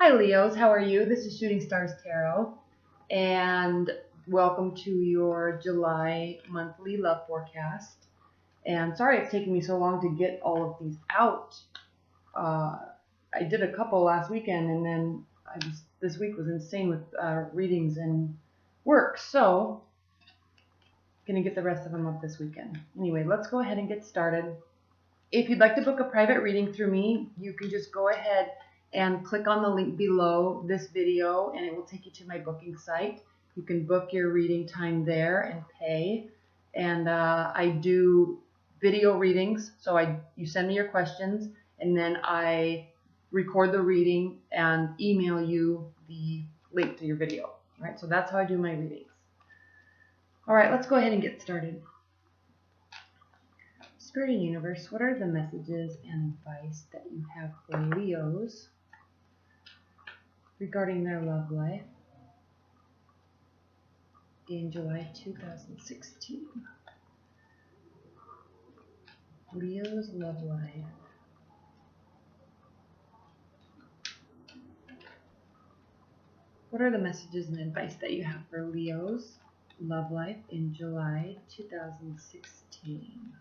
Hi Leos, how are you? This is Shooting Stars Tarot, and welcome to your July monthly love forecast. And sorry it's taking me so long to get all of these out. I did a couple last weekend, and then this week was insane with readings and work, so gonna get the rest of them up this weekend. Anyway, let's go ahead and get started. If you'd like to book a private reading through me, you can just go ahead and click on the link below this video and it will take you to my booking site. You can book your reading time there and pay. And I do video readings, so you send me your questions and then I record the reading and email you the link to your video. All right, so that's how I do my readings. All right, let's go ahead and get started. Spirit and Universe, what are the messages and advice that you have for Leos regarding their love life in July 2016? Leo's love life. What are the messages and advice that you have for Leo's love life in July 2016?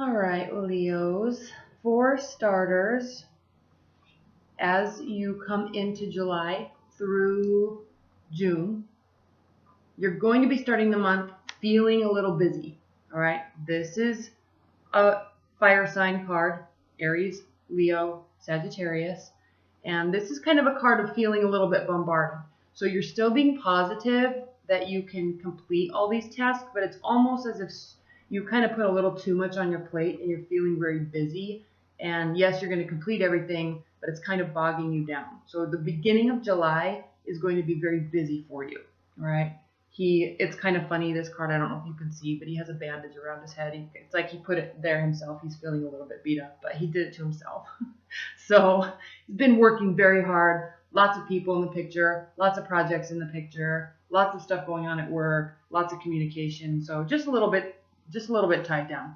All right, Leos, for starters, as you come into July through June, you're going to be starting the month feeling a little busy. All right, this is a fire sign card, Aries, Leo, Sagittarius, and this is kind of a card of feeling a little bit bombarded. So you're still being positive that you can complete all these tasks, but it's almost as if you kind of put a little too much on your plate and you're feeling very busy. And yes, you're going to complete everything, but it's kind of bogging you down. So the beginning of July is going to be very busy for you, all right? It's kind of funny, this card, I don't know if you can see, but he has a bandage around his head. It's like he put it there himself. He's feeling a little bit beat up, but he did it to himself. So he's been working very hard. Lots of people in the picture, lots of projects in the picture, lots of stuff going on at work, lots of communication. So just a little bit tied down.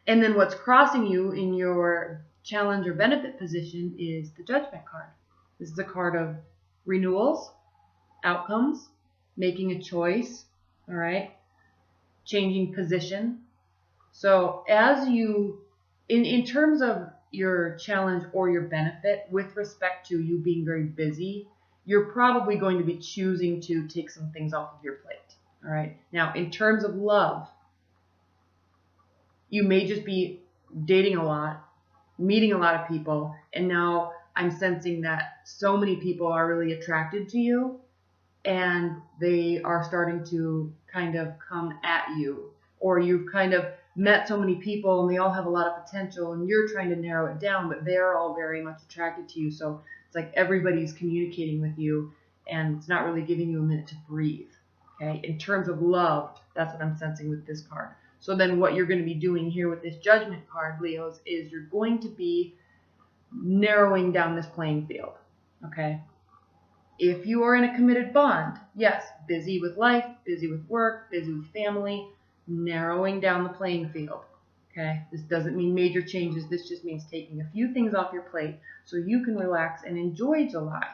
And then what's crossing you in your challenge or benefit position is the Judgment card. This is a card of renewals, outcomes, making a choice, all right, changing position. So as you, in terms of your challenge or your benefit with respect to you being very busy, you're probably going to be choosing to take some things off of your plate, all right? Now, in terms of love, you may just be dating a lot, meeting a lot of people, and now I'm sensing that so many people are really attracted to you, and they are starting to kind of come at you, or you've kind of met so many people and they all have a lot of potential and you're trying to narrow it down, but they're all very much attracted to you. So it's like everybody's communicating with you and it's not really giving you a minute to breathe. Okay, in terms of love, that's what I'm sensing with this card. So then what you're going to be doing here with this Judgment card, Leos, is you're going to be narrowing down this playing field. Okay. If you are in a committed bond, yes, busy with life, busy with work, busy with family, narrowing down the playing field. Okay, this doesn't mean major changes. This just means taking a few things off your plate so you can relax and enjoy July.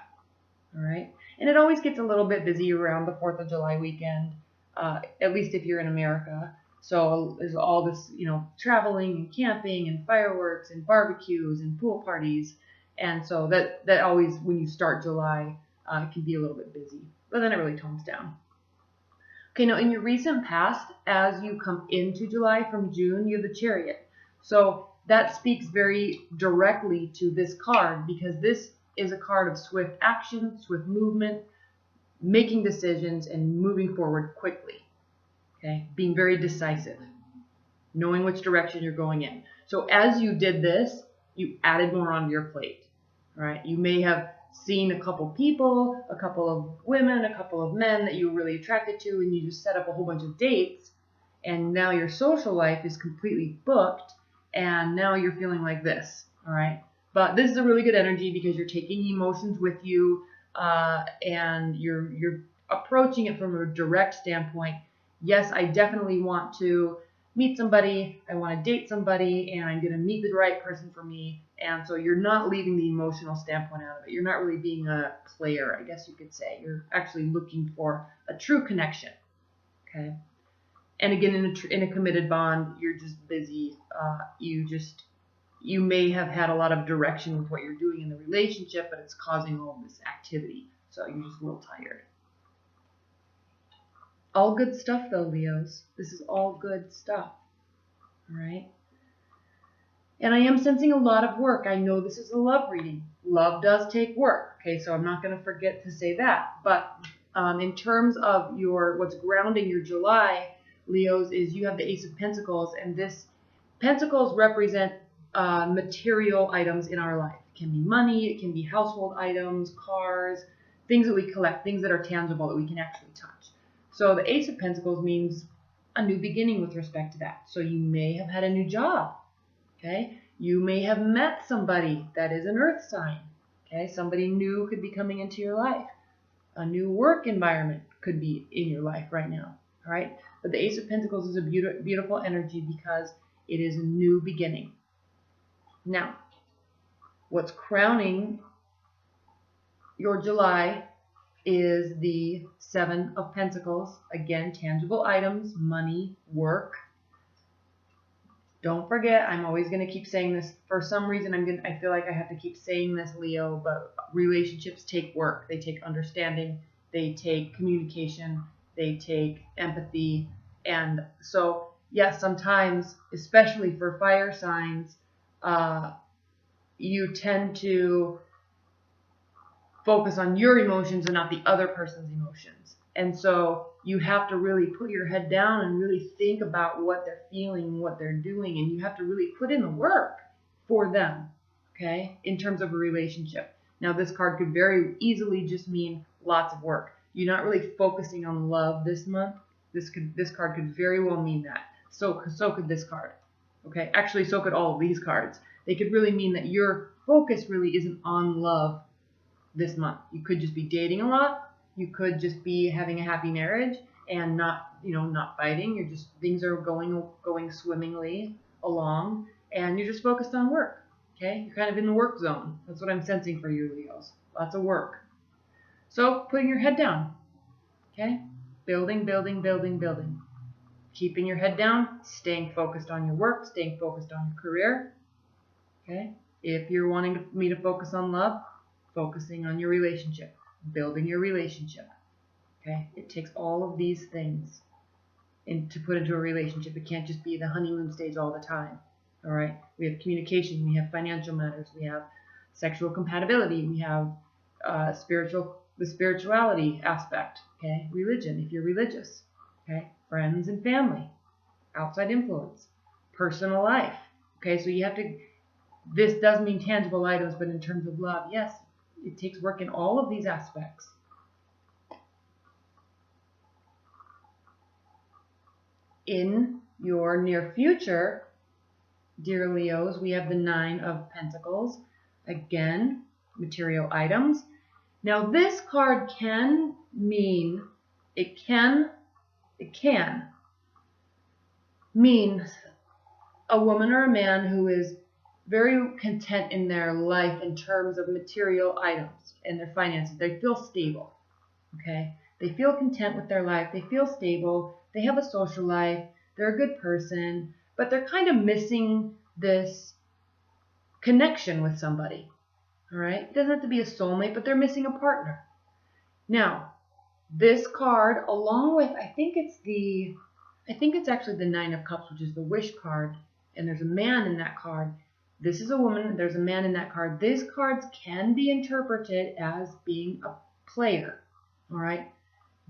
All right, and it always gets a little bit busy around the 4th of July weekend, at least if you're in America. So there's all this, traveling and camping and fireworks and barbecues and pool parties. And so that always, when you start July, it can be a little bit busy, but then it really tones down. Okay, now in your recent past, as you come into July from June, you have the Chariot. So that speaks very directly to this card, because this is a card of swift action, swift movement, making decisions, and moving forward quickly. Okay, being very decisive, knowing which direction you're going in. So as you did this, you added more onto your plate. All right, you may have seen a couple people, a couple of women, a couple of men that you were really attracted to, and you just set up a whole bunch of dates, and now your social life is completely booked, and now you're feeling like this. All right, but this is a really good energy because you're taking emotions with you, and you're approaching it from a direct standpoint. Yes, I definitely want to meet somebody, I want to date somebody, and I'm going to meet the right person for me. And so you're not leaving the emotional standpoint out of it. You're not really being a player, I guess you could say. You're actually looking for a true connection. Okay. And again, in a committed bond, you're just busy. You may have had a lot of direction with what you're doing in the relationship, but it's causing all this activity. So you're just a little tired. All good stuff though, Leos. This is all good stuff. All right. And I am sensing a lot of work. I know this is a love reading. Love does take work. Okay, so I'm not going to forget to say that. But in terms of what's grounding your July, Leos, is you have the Ace of Pentacles, and this Pentacles represent material items in our life. It can be money, it can be household items, cars, things that we collect, things that are tangible that we can actually touch. So the Ace of Pentacles means a new beginning with respect to that. So you may have had a new job. Okay, you may have met somebody that is an earth sign. Okay, somebody new could be coming into your life. A new work environment could be in your life right now. All right, but the Ace of Pentacles is a beautiful energy because it is a new beginning. Now, what's crowning your July is the Seven of Pentacles. Again, tangible items, money, work. Don't forget, I'm always going to keep saying this. For some reason, I feel like I have to keep saying this, Leo, but relationships take work. They take understanding. They take communication. They take empathy. And so, yes, sometimes, especially for fire signs, you tend to focus on your emotions and not the other person's emotions. And so you have to really put your head down and really think about what they're feeling, what they're doing, and you have to really put in the work for them, okay, in terms of a relationship. Now, this card could very easily just mean lots of work. You're not really focusing on love this month. This card could very well mean that. So could this card, okay? Actually, so could all of these cards. They could really mean that your focus really isn't on love this month. You could just be dating a lot. You could just be having a happy marriage and not fighting. You're just, things are going swimmingly along, and you're just focused on work. Okay, you're kind of in the work zone. That's what I'm sensing for you, Leos. Lots of work. So putting your head down. Okay, building. Keeping your head down, staying focused on your work, staying focused on your career. Okay, if you're wanting me to focus on love, focusing on your relationship, building your relationship. Okay, it takes all of these things to put into a relationship. It can't just be the honeymoon stage all the time. All right, we have communication, we have financial matters, we have sexual compatibility, we have the spirituality aspect. Okay, religion, if you're religious. Okay, friends and family, outside influence, personal life. Okay, so you have to. This does mean tangible items, but in terms of love, yes, it takes work in all of these aspects. In your near future, dear Leos, we have the Nine of Pentacles. Again, material items. Now, this card can mean, it can mean a woman or a man who is very content in their life in terms of material items and their finances. They feel stable, okay? They feel content with their life. They feel stable. They have a social life. They're a good person, but they're kind of missing this connection with somebody, all right? It doesn't have to be a soulmate, but they're missing a partner. Now, this card, along with, I think it's actually the Nine of Cups, which is the wish card. and there's a man in that card. This is a woman, there's a man in that card. These cards can be interpreted as being a player, all right?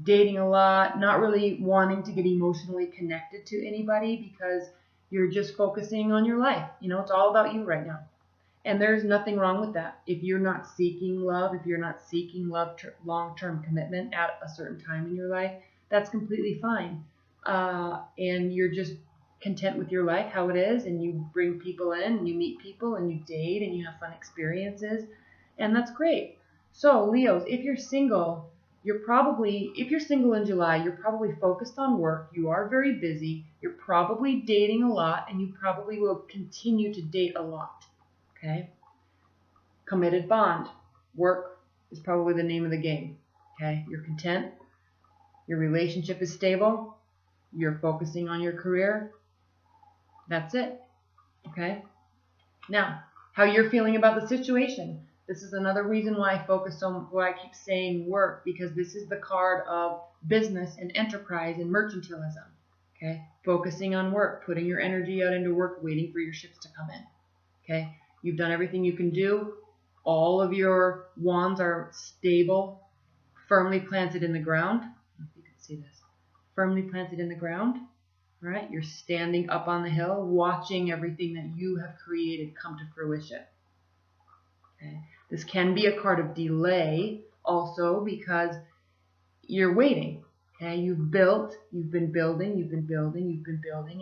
Dating a lot, not really wanting to get emotionally connected to anybody because you're just focusing on your life. You know, it's all about you right now. And there's nothing wrong with that. If you're not seeking love, if you're not seeking love, long-term commitment at a certain time in your life, that's completely fine. And you're just content with your life, how it is, and you bring people in, and you meet people, and you date, and you have fun experiences, and that's great. So, Leos, if you're single, if you're single in July, you're probably focused on work, you are very busy, you're probably dating a lot, and you probably will continue to date a lot. Okay? Committed bond. Work is probably the name of the game. Okay? You're content. Your relationship is stable. You're focusing on your career. That's it. Okay? Now, how you're feeling about the situation. This is another reason why I keep saying work, because this is the card of business and enterprise and mercantilism. Okay? Focusing on work, putting your energy out into work, waiting for your ships to come in. Okay? You've done everything you can do. All of your wands are stable, firmly planted in the ground. I don't know if you can see this. Firmly planted in the ground. All right? You're standing up on the hill, watching everything that you have created come to fruition. Okay? This can be a card of delay also because you're waiting. Okay? You've been building,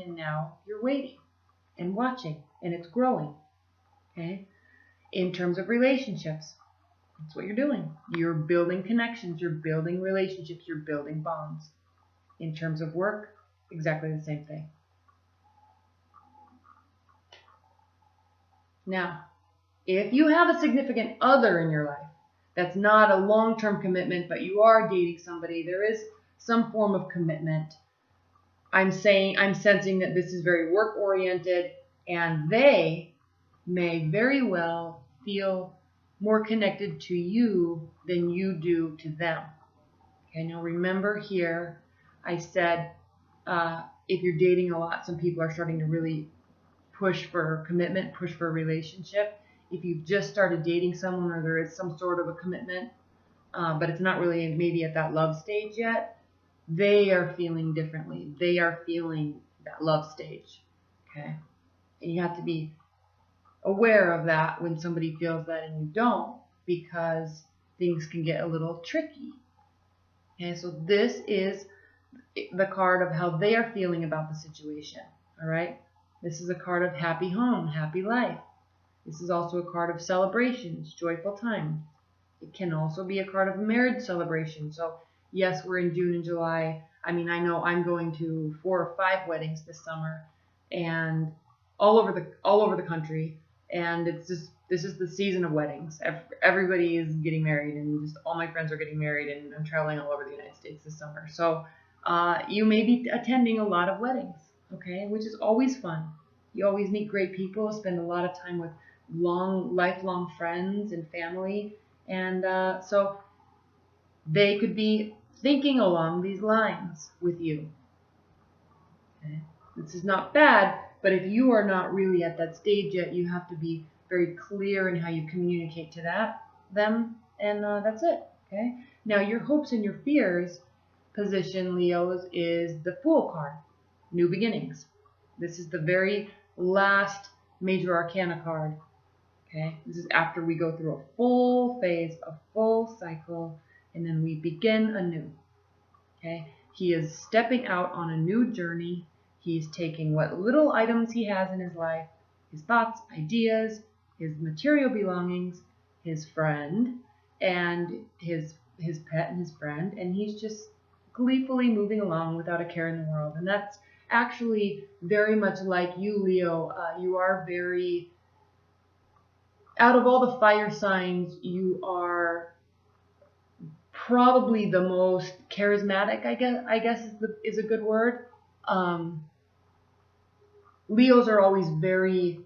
and now you're waiting and watching, and it's growing. Okay? In terms of relationships, that's what you're doing. You're building connections, you're building relationships, you're building bonds. In terms of work, exactly the same thing. Now, if you have a significant other in your life, that's not a long-term commitment, but you are dating somebody, there is some form of commitment. I'm sensing that this is very work-oriented, and they may very well feel more connected to you than you do to them. Okay, now remember here, I said if you're dating a lot, some people are starting to really push for commitment, push for a relationship. If you've just started dating someone or there is some sort of a commitment, but it's not really maybe at that love stage yet, they are feeling differently. They are feeling that love stage. Okay, and you have to be aware of that when somebody feels that and you don't, because things can get a little tricky. Okay, so this is the card of how they are feeling about the situation. All right, this is a card of happy home, happy life. This is also a card of celebrations, joyful time. It can also be a card of marriage celebration. So yes, we're in June and July. I mean, I know I'm going to 4 or 5 weddings this summer, and all over the country. And this is the season of weddings. Everybody is getting married, and just all my friends are getting married, and I'm traveling all over the United States this summer. So you may be attending a lot of weddings, okay, which is always fun. You always meet great people, spend a lot of time with lifelong friends and family, and so they could be thinking along these lines with you. Okay? This is not bad, but if you are not really at that stage yet, you have to be very clear in how you communicate to them, and that's it. Okay. Now, your hopes and your fears position, Leos, is the Fool card, New Beginnings. This is the very last major arcana card. Okay. This is after we go through a full phase, a full cycle, and then we begin anew. Okay. He is stepping out on a new journey. He's taking what little items he has in his life, his thoughts, ideas, his material belongings, his friend, and his pet and his friend, and he's just gleefully moving along without a care in the world. And that's actually very much like you, Leo. You are very, out of all the fire signs, you are probably the most charismatic, I guess is a good word. Leos are always very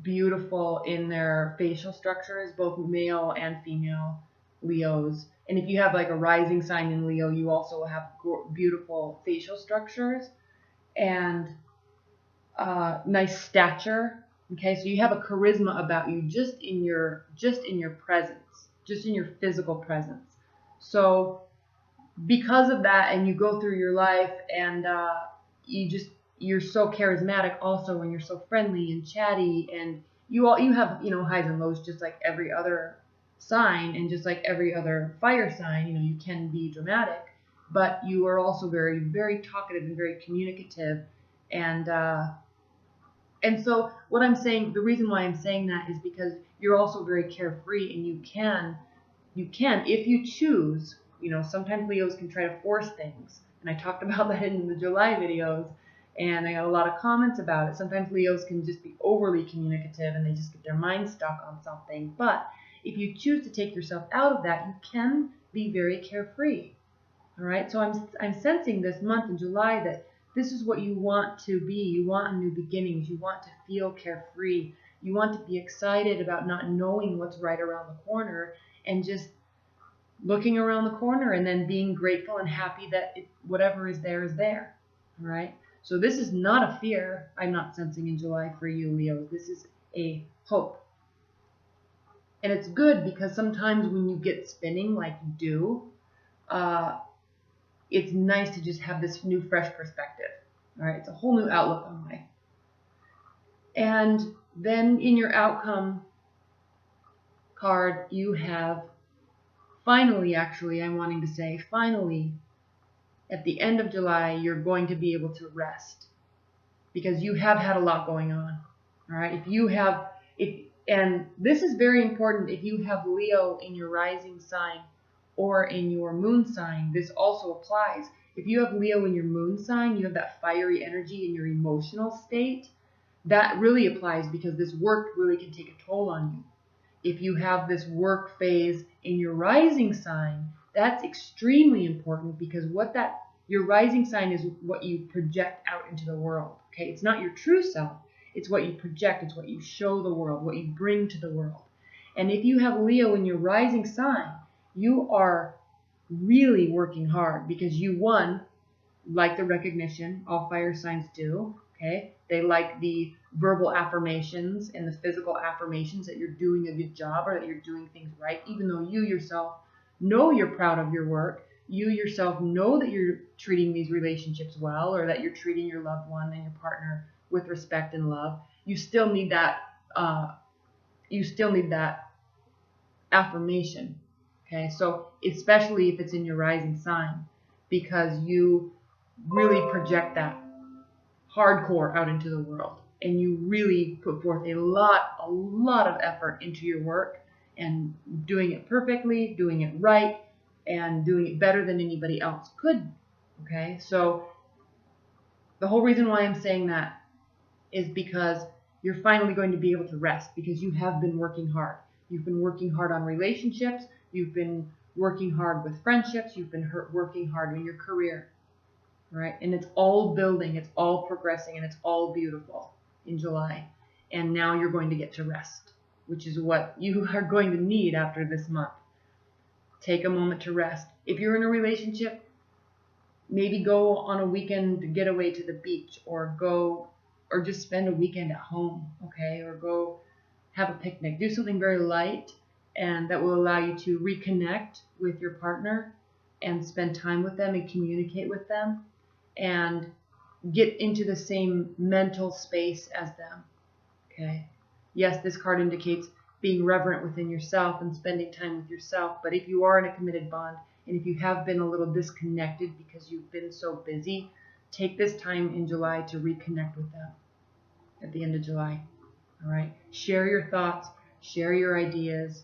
beautiful in their facial structures, both male and female Leos. And if you have like a rising sign in Leo, you also have beautiful facial structures. And nice stature. Okay, so you have a charisma about you just in your presence, just in your physical presence. So because of that, and you go through your life, and you're so charismatic also, and you're so friendly and chatty, and you have highs and lows just like every other sign, and just like every other fire sign. You can be dramatic, but you are also very, very talkative and very communicative, and so what I'm saying, the reason why I'm saying that is because you're also very carefree, and you can, if you choose. Sometimes Leos can try to force things, and I talked about that in the July videos, and I got a lot of comments about it. Sometimes Leos can just be overly communicative, and they just get their mind stuck on something. But if you choose to take yourself out of that, you can be very carefree. All right, so I'm sensing this month in July that this is what you want to be. You want new beginnings. You want to feel carefree. You want to be excited about not knowing what's right around the corner, and just looking around the corner, and then being grateful and happy that whatever is there is there. All right, so this is not a fear I'm not sensing in July for you, Leo. This is a hope. And it's good, because sometimes when you get spinning like you do, it's nice to just have this new, fresh perspective. All right, it's a whole new outlook on life. And then in your outcome card, you have finally, actually, I'm wanting to say finally, at the end of July, you're going to be able to rest, because you have had a lot going on. All right, and this is very important, if you have Leo in your rising sign or in your moon sign, this also applies. If you have Leo in your moon sign, you have that fiery energy in your emotional state. That really applies, because this work really can take a toll on you. If you have this work phase in your rising sign, that's extremely important, because your rising sign is what you project out into the world. Okay, it's not your true self. It's what you project. It's what you show the world, what you bring to the world. And if you have Leo in your rising sign, you are really working hard, because you, one, like the recognition. All fire signs do. Okay, they like the verbal affirmations and the physical affirmations that you're doing a good job, or that you're doing things right, even though you yourself know you're proud of your work. You yourself know that you're treating these relationships well, or that you're treating your loved one and your partner with respect and love. You still need that. Affirmation. Okay, so especially if it's in your rising sign, because you really project that hardcore out into the world, and you really put forth a lot of effort into your work, and doing it perfectly, doing it right, and doing it better than anybody else could. Okay, so the whole reason why I'm saying that is because you're finally going to be able to rest, because you have been working hard. You've been working hard on relationships. You've been working hard with friendships. You've been working hard in your career. Right? And it's all building, it's all progressing, and it's all beautiful in July. And now you're going to get to rest, which is what you are going to need after this month. Take a moment to rest. If you're in a relationship, maybe go on a weekend getaway to the beach, or just spend a weekend at home, okay? Or go have a picnic. Do something very light, and that will allow you to reconnect with your partner, and spend time with them, and communicate with them, and get into the same mental space as them. Okay. Yes, this card indicates being reverent within yourself and spending time with yourself. But if you are in a committed bond, and if you have been a little disconnected because you've been so busy, take this time in July to reconnect with them at the end of July. All right. Share your thoughts, share your ideas,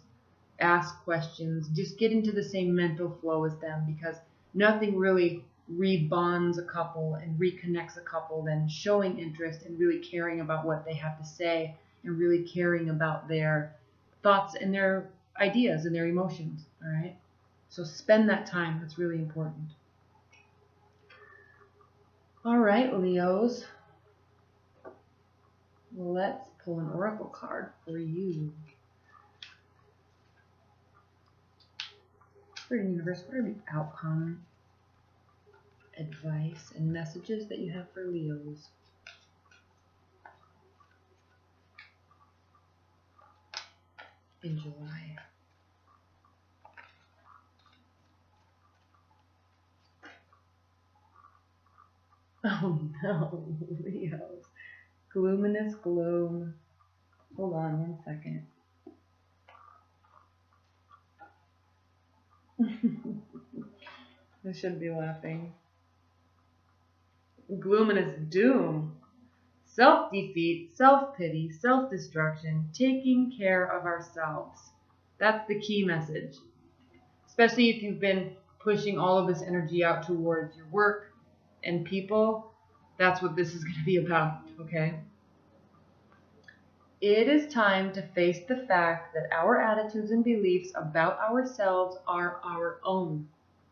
ask questions, just get into the same mental flow as them, because nothing really rebonds a couple and reconnects a couple than showing interest and really caring about what they have to say, and really caring about their thoughts and their ideas and their emotions. All right, so spend that time. That's really important. All right, Leos, let's pull an oracle card for you. For the universe, what are the outcome, advice, and messages that you have for Leos? in July. Oh no, Leos. Gloominous gloom. Hold on 1 second. I should be laughing. Gloominous doom. Self-defeat, self-pity, self-destruction, taking care of ourselves. That's the key message. Especially if you've been pushing all of this energy out towards your work and people, that's what this is going to be about, okay? It is time to face the fact that our attitudes and beliefs about ourselves are our own,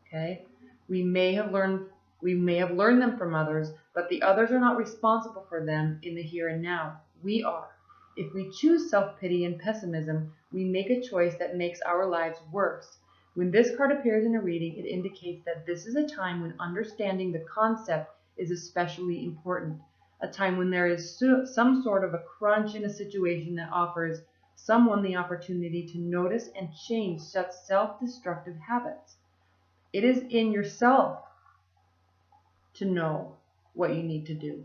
okay? We may have learned them from others, but the others are not responsible for them in the here and now. We are. If we choose self-pity and pessimism, we make a choice that makes our lives worse. When this card appears in a reading, it indicates that this is a time when understanding the concept is especially important. A time when there is some sort of a crunch in a situation that offers someone the opportunity to notice and change such self-destructive habits. It is in yourself to know what you need to do.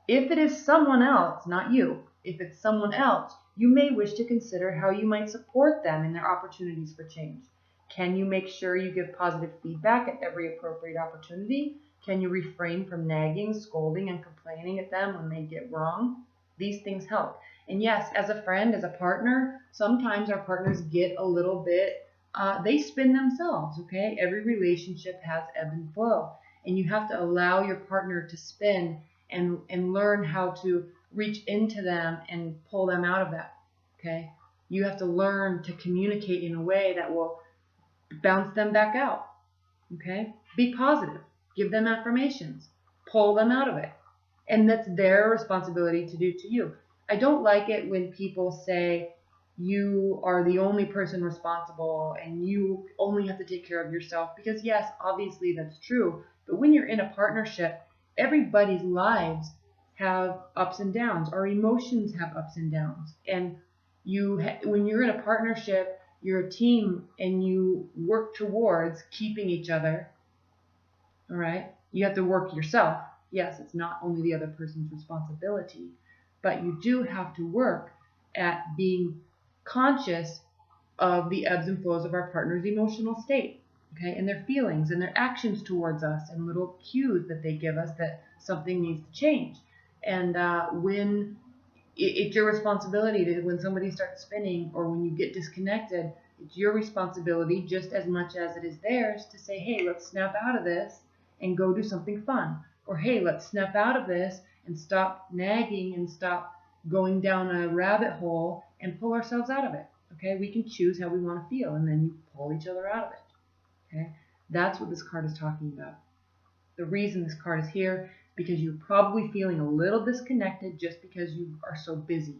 If it is someone else, not you, if it's someone else, you may wish to consider how you might support them in their opportunities for change. Can you make sure you give positive feedback at every appropriate opportunity? Can you refrain from nagging, scolding, and complaining at them when they get wrong? These things help. And yes, as a friend, as a partner, sometimes our partners get a little bit, they spin themselves, okay? Every relationship has ebb and flow. And you have to allow your partner to spin and learn how to reach into them and pull them out of that, okay? You have to learn to communicate in a way that will bounce them back out, okay? Be positive. Give them affirmations. Pull them out of it. And that's their responsibility to do to you. I don't like it when people say you are the only person responsible and you only have to take care of yourself. Because yes, obviously that's true. But when you're in a partnership, everybody's lives have ups and downs. Our emotions have ups and downs. And when you're in a partnership, you're a team and you work towards keeping each other. All right? You have to work yourself. Yes, it's not only the other person's responsibility, but you do have to work at being conscious of the ebbs and flows of our partner's emotional state, okay, and their feelings and their actions towards us and little cues that they give us that something needs to change. And when it's your responsibility to, when somebody starts spinning or when you get disconnected, it's your responsibility just as much as it is theirs to say, hey, let's snap out of this and go do something fun. Or hey, let's snap out of this and stop nagging and stop going down a rabbit hole and pull ourselves out of it. Okay, we can choose how we want to feel and then you pull each other out of it. Okay, that's what this card is talking about. The reason this card is here is because you're probably feeling a little disconnected just because you are so busy.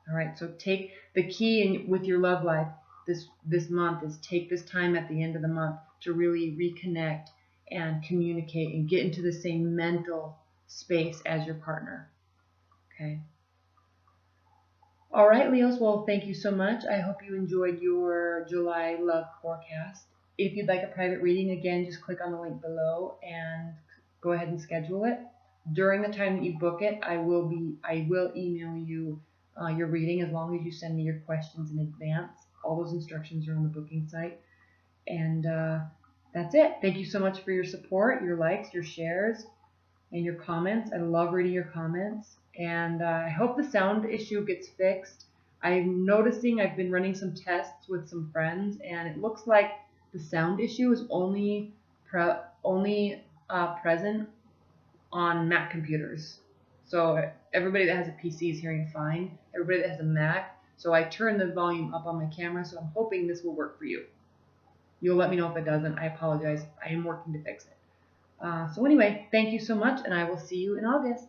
All right, so take the key with your love life this month is take this time at the end of the month to really reconnect and communicate and get into the same mental space as your partner. Okay. All right, Leos. Well, thank you so much. I hope you enjoyed your July love forecast. If you'd like a private reading, again, just click on the link below and go ahead and schedule it. During the time that you book it, I will email you your reading as long as you send me your questions in advance. All those instructions are on the booking site. And that's it. Thank you so much for your support, your likes, your shares, and your comments. I love reading your comments. And I hope the sound issue gets fixed. I'm noticing I've been running some tests with some friends, and it looks like the sound issue is only present on Mac computers. So everybody that has a PC is hearing fine. Everybody that has a Mac. So I turned the volume up on my camera, so I'm hoping this will work for you. You'll let me know if it doesn't. I apologize. I am working to fix it. So anyway, thank you so much, and I will see you in August.